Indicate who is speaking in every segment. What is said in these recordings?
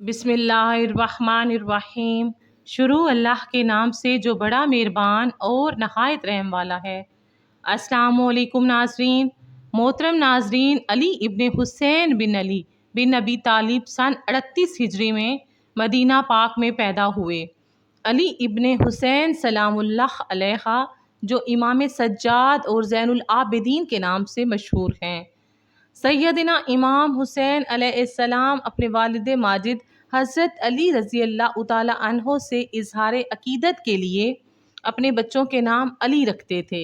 Speaker 1: بسم اللہ الرحمن الرحیم۔ شروع اللہ کے نام سے جو بڑا مہربان اور نہایت رحم والا ہے۔ السلام علیکم ناظرین۔ محترم ناظرین، علی ابن حسین بن علی بن ابی طالب سن 38 ہجری میں مدینہ پاک میں پیدا ہوئے۔ علی ابن حسین سلام اللہ علیہ، جو امام سجاد اور زین العابدین کے نام سے مشہور ہیں۔ سیدنا امام حسین علیہ السلام اپنے والد ماجد حضرت علی رضی اللہ تعالی عنہ سے اظہار عقیدت کے لیے اپنے بچوں کے نام علی رکھتے تھے۔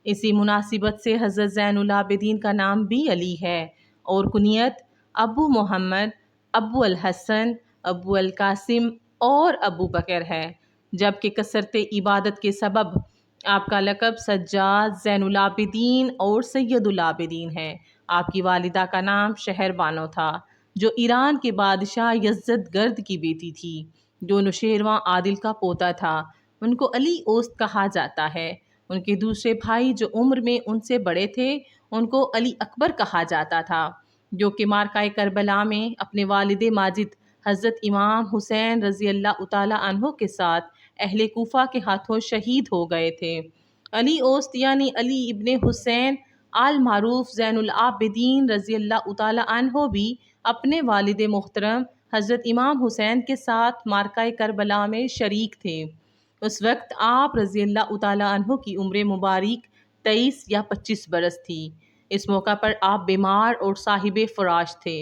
Speaker 1: اسی مناسبت سے حضرت زین العابدین کا نام بھی علی ہے اور کنیت ابو محمد، ابو الحسن، ابو القاسم اور ابو بکر ہے، جبکہ کثرت عبادت کے سبب آپ کا لقب سجاد، زین العابدین اور سید العابدین ہے۔ آپ کی والدہ کا نام شہر بانو تھا، جو ایران کے بادشاہ یزدگرد کی بیٹی تھی، جو نوشیروان عادل کا پوتا تھا۔ ان کو علی اوست کہا جاتا ہے۔ ان کے دوسرے بھائی جو عمر میں ان سے بڑے تھے، ان کو علی اکبر کہا جاتا تھا، جو کہ معرکہ کربلا میں اپنے والد ماجد حضرت امام حسین رضی اللہ تعالی عنہ کے ساتھ اہل کوفہ کے ہاتھوں شہید ہو گئے تھے۔ علی اوست یعنی علی ابن حسین آل معروف زین العابدین رضی اللہ تعالی عنہ بھی اپنے والد محترم حضرت امام حسین کے ساتھ معرکہ کربلا میں شریک تھے۔ اس وقت آپ رضی اللہ تعالی عنہ کی عمر مبارک 23 یا 25 برس تھی۔ اس موقع پر آپ بیمار اور صاحب فراش تھے۔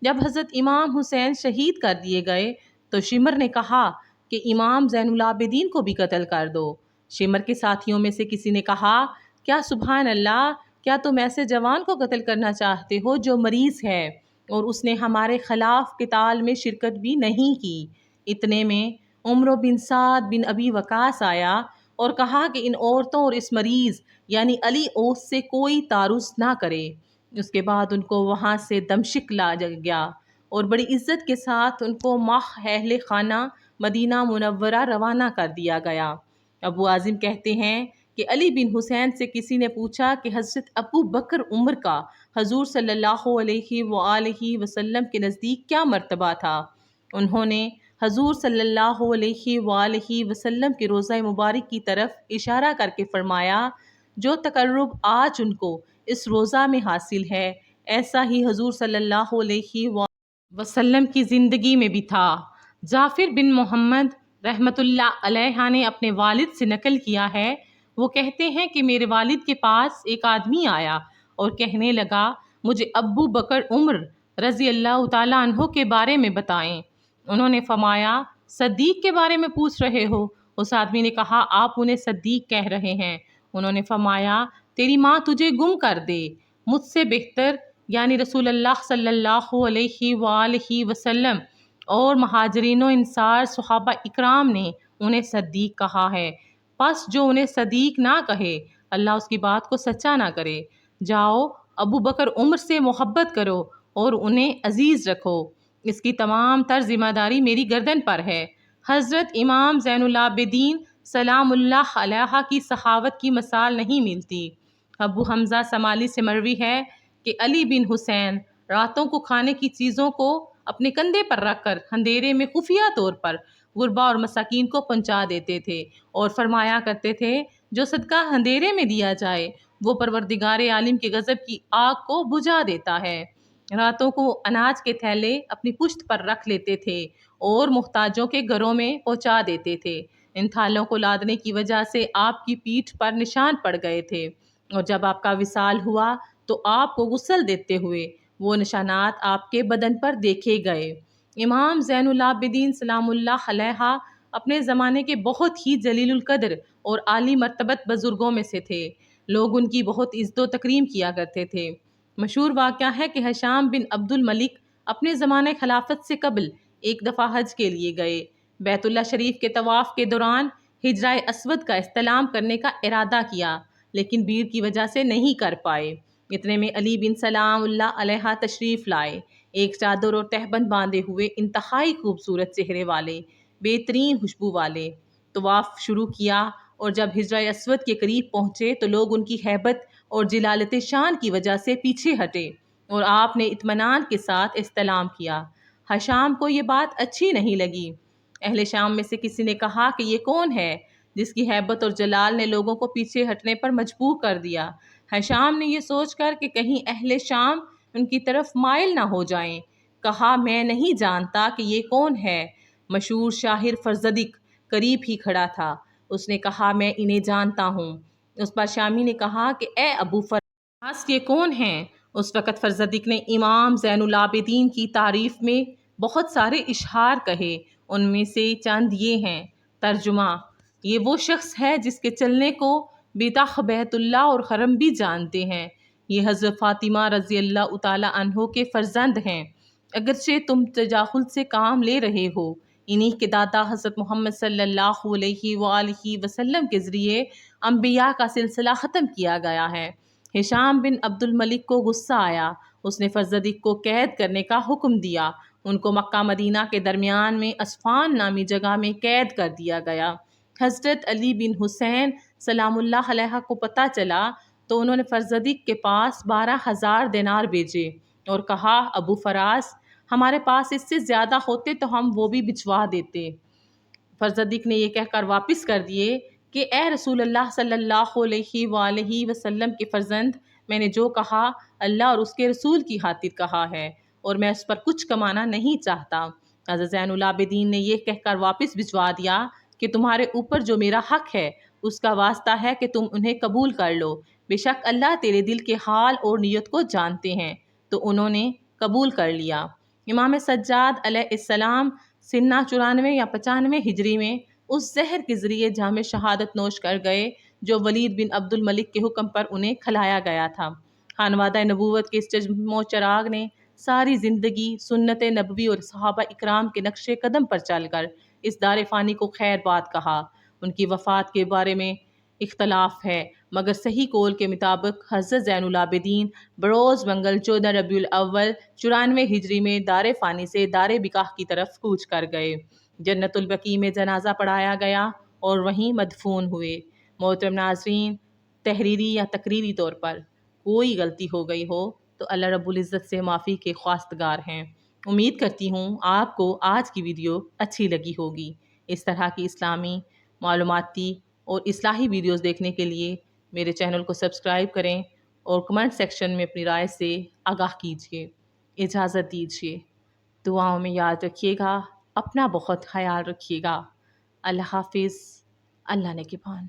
Speaker 1: جب حضرت امام حسین شہید کر دیے گئے تو شمر نے کہا کہ امام زین العابدین کو بھی قتل کر دو۔ شمر کے ساتھیوں میں سے کسی نے کہا، کیا سبحان اللہ، کیا تم ایسے جوان کو قتل کرنا چاہتے ہو جو مریض ہے اور اس نے ہمارے خلاف قتال میں شرکت بھی نہیں کی؟ اتنے میں عمرو بن سعد بن ابی وقاص آیا اور کہا کہ ان عورتوں اور اس مریض یعنی علی اوست سے کوئی تعارض نہ کرے۔ اس کے بعد ان کو وہاں سے دمشق لایا گیا اور بڑی عزت کے ساتھ ان کو ماہ اہل خانہ مدینہ منورہ روانہ کر دیا گیا۔ ابو عازم کہتے ہیں کہ علی بن حسین سے کسی نے پوچھا کہ حضرت ابو بکر عمر کا حضور صلی اللہ علیہ وآلہ وسلم کے نزدیک کیا مرتبہ تھا؟ انہوں نے حضور صلی اللہ علیہ وآلہ وسلم کے روضہ مبارک کی طرف اشارہ کر کے فرمایا، جو تقرب آج ان کو اس روضہ میں حاصل ہے، ایسا ہی حضور صلی اللہ علیہ وآلہ وسلم کی زندگی میں بھی تھا۔ جعفر بن محمد رحمۃ اللہ علیہ نے اپنے والد سے نقل کیا ہے، وہ کہتے ہیں کہ میرے والد کے پاس ایک آدمی آیا اور کہنے لگا، مجھے ابو بکر عمر رضی اللہ تعالیٰ عنہ کے بارے میں بتائیں۔ انہوں نے فرمایا، صدیق کے بارے میں پوچھ رہے ہو؟ اس آدمی نے کہا، آپ انہیں صدیق کہہ رہے ہیں۔ انہوں نے فرمایا، تیری ماں تجھے گم کر دے، مجھ سے بہتر یعنی رسول اللہ صلی اللہ علیہ وآلہ وسلم اور مہاجرین و انصار صحابہ اکرام نے انہیں صدیق کہا ہے، پس جو انہیں صدیق نہ کہے اللہ اس کی بات کو سچا نہ کرے۔ جاؤ ابو بکر عمر سے محبت کرو اور انہیں عزیز رکھو، اس کی تمام تر ذمہ داری میری گردن پر ہے۔ حضرت امام زین العابدین سلام اللہ علیہ کی سخاوت کی مثال نہیں ملتی۔ ابو حمزہ سمالی سے مروی ہے کہ علی بن حسین راتوں کو کھانے کی چیزوں کو اپنے کندھے پر رکھ کر اندھیرے میں خفیہ طور پر غربا اور مساکین کو پہنچا دیتے تھے اور فرمایا کرتے تھے، جو صدقہ اندھیرے میں دیا جائے وہ پروردگار عالم کے غضب کی آگ کو بجھا دیتا ہے۔ راتوں کو اناج کے تھیلے اپنی پشت پر رکھ لیتے تھے اور محتاجوں کے گھروں میں پہنچا دیتے تھے۔ ان تھالوں کو لادنے کی وجہ سے آپ کی پیٹھ پر نشان پڑ گئے تھے اور جب آپ کا وصال ہوا تو آپ کو غسل دیتے ہوئے وہ نشانات آپ کے بدن پر دیکھے گئے۔ امام زین العابدین سلام اللہ علیہ اپنے زمانے کے بہت ہی جلیل القدر اور عالی مرتبت بزرگوں میں سے تھے۔ لوگ ان کی بہت عزت و تکریم کیا کرتے تھے۔ مشہور واقعہ ہے کہ ہشام بن عبد الملک اپنے زمانے خلافت سے قبل ایک دفعہ حج کے لیے گئے۔ بیت اللہ شریف کے طواف کے دوران حجرہ اسود کا استلام کرنے کا ارادہ کیا، لیکن بھیڑ کی وجہ سے نہیں کر پائے۔ اتنے میں علی بن سلام اللہ علیہ تشریف لائے، ایک چادر اور تہبند باندھے ہوئے، انتہائی خوبصورت چہرے والے، بہترین خوشبو والے۔ طواف شروع کیا اور جب حجرہ اسود کے قریب پہنچے تو لوگ ان کی ہیبت اور جلالت شان کی وجہ سے پیچھے ہٹے اور آپ نے اطمینان کے ساتھ استلام کیا۔ ہشام کو یہ بات اچھی نہیں لگی۔ اہل شام میں سے کسی نے کہا کہ یہ کون ہے جس کی ہیبت اور جلال نے لوگوں کو پیچھے ہٹنے پر مجبور کر دیا؟ ہشام نے یہ سوچ کر کہ کہیں اہل شام ان کی طرف مائل نہ ہو جائیں، کہا میں نہیں جانتا کہ یہ کون ہے۔ مشہور شاعر فرزدق قریب ہی کھڑا تھا، اس نے کہا میں انہیں جانتا ہوں۔ اس پر شامی نے کہا کہ اے ابو فراس یہ کون ہیں؟ اس وقت فرزدق نے امام زین العابدین کی تعریف میں بہت سارے اشعار کہے، ان میں سے چند یہ ہیں۔ ترجمہ: یہ وہ شخص ہے جس کے چلنے کو بیتاخ بیت اللہ اور حرم بھی جانتے ہیں۔ یہ حضرت فاطمہ رضی اللہ تعالی عنہ کے فرزند ہیں، اگرچہ تم تجاہل سے کام لے رہے ہو۔ انہی کے دادا حضرت محمد صلی اللہ علیہ وآلہ وسلم کے ذریعے انبیاء کا سلسلہ ختم کیا گیا ہے۔ ہشام بن عبد الملک کو غصہ آیا، اس نے فرزدق کو قید کرنے کا حکم دیا۔ ان کو مکہ مدینہ کے درمیان میں اسفان نامی جگہ میں قید کر دیا گیا۔ حضرت علی بن حسین سلام اللہ علیہ کو پتہ چلا تو انہوں نے فرزدق کے پاس 12,000 دینار بھیجے اور کہا ابو فراس ہمارے پاس اس سے زیادہ ہوتے تو ہم وہ بھی بھجوا دیتے۔ فرزدق نے یہ کہہ کر واپس کر دیے کہ اے رسول اللہ صلی اللہ علیہ وآلہ وسلم کے فرزند، میں نے جو کہا اللہ اور اس کے رسول کی خاطر کہا ہے اور میں اس پر کچھ کمانا نہیں چاہتا۔ حضرت زین العابدین نے یہ کہہ کر واپس بھجوا دیا کہ تمہارے اوپر جو میرا حق ہے اس کا واسطہ ہے کہ تم انہیں قبول کر لو، بے شک اللہ تیرے دل کے حال اور نیت کو جانتے ہیں۔ تو انہوں نے قبول کر لیا۔ امام سجاد علیہ السلام سنہ 94 یا 95 ہجری میں اس زہر کے ذریعے جام شہادت نوش کر گئے جو ولید بن عبد الملک کے حکم پر انہیں کھلایا گیا تھا۔ خانوادہ نبوت کے اس چشم و چراغ نے ساری زندگی سنت نبوی اور صحابہ اکرام کے نقش قدم پر چل کر اس دار فانی کو خیر بات کہا۔ ان کی وفات کے بارے میں اختلاف ہے، مگر صحیح قول کے مطابق حضرت زین العابدین بروز منگل 14 ربیع الاول 94 ہجری میں دار فانی سے دار بقاء کی طرف کوچ کر گئے۔ جنت البقیع میں جنازہ پڑھایا گیا اور وہیں مدفون ہوئے۔ محترم ناظرین، تحریری یا تقریری طور پر کوئی غلطی ہو گئی ہو تو اللہ رب العزت سے معافی کے خواستگار ہیں۔ امید کرتی ہوں آپ کو آج کی ویڈیو اچھی لگی ہوگی۔ اس طرح کی اسلامی، معلوماتی اور اصلاحی ویڈیوز دیکھنے کے لیے میرے چینل کو سبسکرائب کریں اور کمنٹ سیکشن میں اپنی رائے سے آگاہ کیجیے۔ اجازت دیجیے، دعاؤں میں یاد رکھیے گا، اپنا بہت خیال رکھیے گا۔ اللہ حافظ، اللہ نگہبان۔